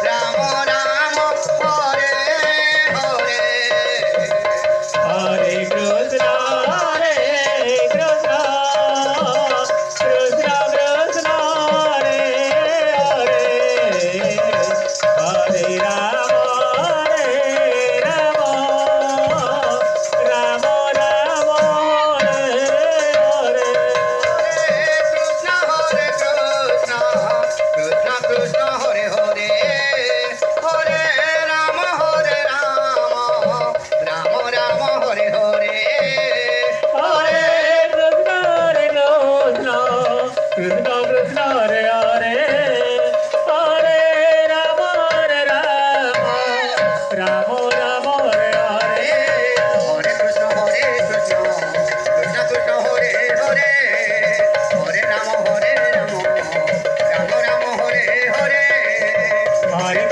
Ram Ram Hare Hare Hare Krishna, Hare Krishna, Krishna Krishna, Hare Hare, Hare Rama, Hare Rama, Rama Rama, Hare Hare. Krishna Hare Krishna Krishna Krishna Hare Hare Hare Ram Ram Ram Hare Hare Hare Krishna, Hare Krishna, Krishna Krishna, Hare Hare, Hare Rama, Rama Rama, Hare Hare. Hare Krishna Krishna Krishna Hare Hare Hare Ram Ram Ram Hare Hare Hare